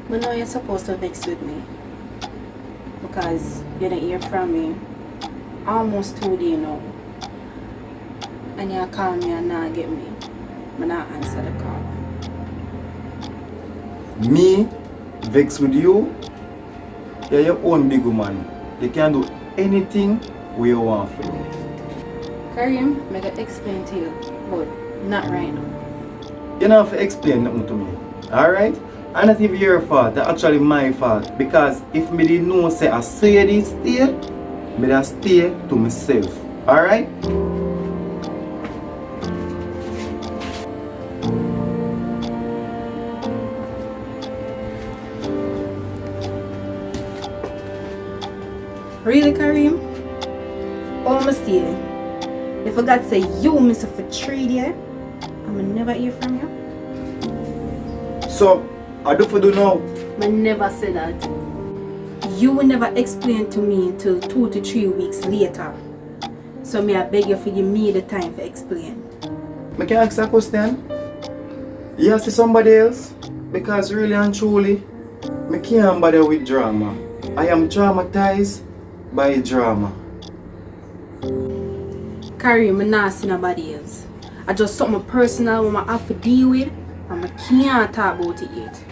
I know you're supposed to vex with me because you didn't hear from me almost 2 days now. And you call me and not get me. But not answer the call. Me vex with you? You're your own big woman. You can do anything we want for you. Karim, I can explain to you, but not right now. You don't have to explain nothing to me. Alright? And not even your fault, that's actually my fault. Because if me didn't know say I say this stay, me just stay to myself. Alright? Really, Karim? Oh, my stay. If I got say you miss it for 3 days, I'ma never hear from you. So, I do for do now. I never say that. You will never explain to me until 2 to 3 weeks later. So I beg you for give me the time to explain. I can ask a question. You see somebody else? Because really and truly, I can't bother with drama. I am traumatized by drama. Karim, I'm not seeing nobody else. I just something personal I have to deal with and I can't talk about it yet.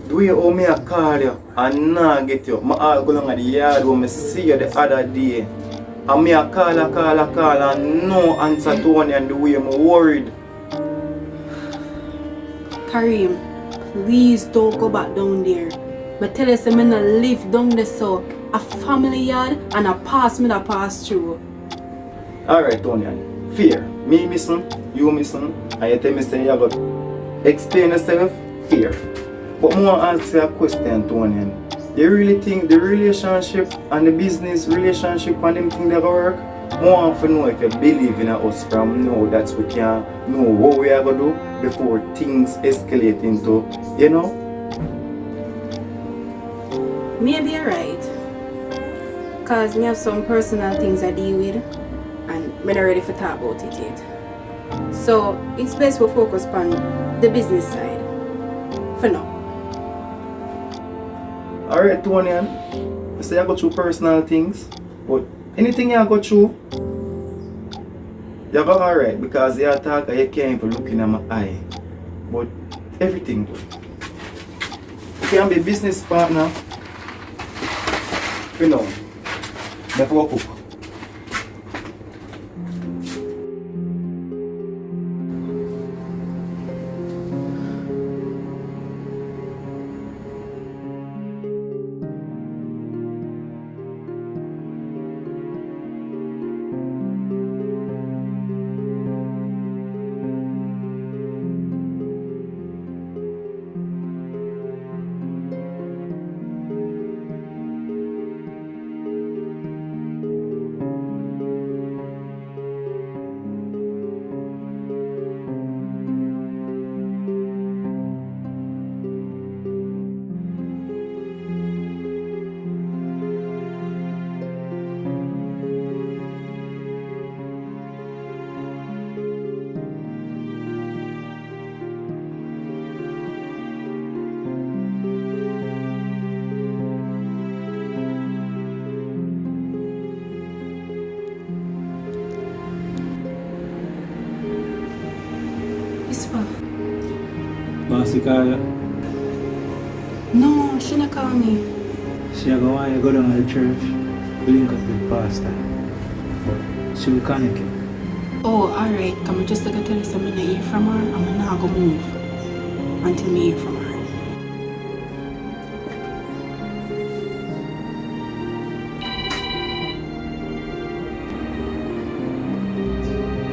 The way how me I call you and not get you, I go along at the yard when I see you the other day. And me I call and no answer to one and the way I'm worried. Karim, please don't go back down there. But tell us I'm not live down there so a family yard and a pass me that pass through. Alright, Tonian. Fear. Me missing, you missing, and you tell me say you got explain yourself, fear. But I want to ask you a question, Tonian. You really think the relationship and the business relationship and them things that work? I want to know if you believe in us from now that we can know what we are going to do before things escalate into, you know? Maybe you're right. Because me have some personal things I deal with and I'm not ready to talk about it yet. So it's best to focus on the business side for now. Alright, Tonian. I say I go through personal things, but anything you go through, you go alright because you talk and you can't even look in my eye. But everything good. You can be business partner. You know, before cook. Bossy call you? No, she not call me. She go want you go down to the church, link up with pastor. But she will connect you. Oh, alright. Come on, just like I tell you something I hear from her, I'm not gonna move until me hear from her.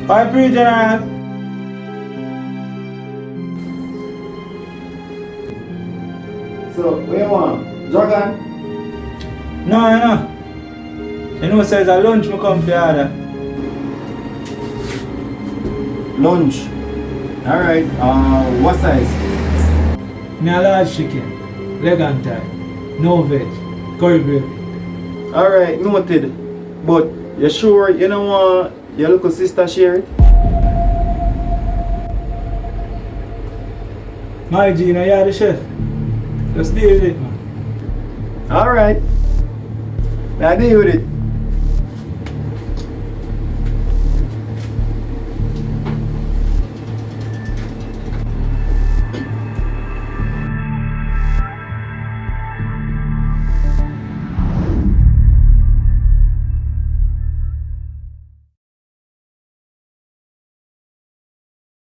Hi, Pre-General! So, where you want? Dragon? No. You know, says a lunch me come for order. Lunch. Alright, what size? Me a large chicken, leg and thigh, no veg, curry gravy. Alright, noted. But you sure you don't want your little sister share it? My Gina, you are the chef. Just deal with it, man. Alright. Now deal with it.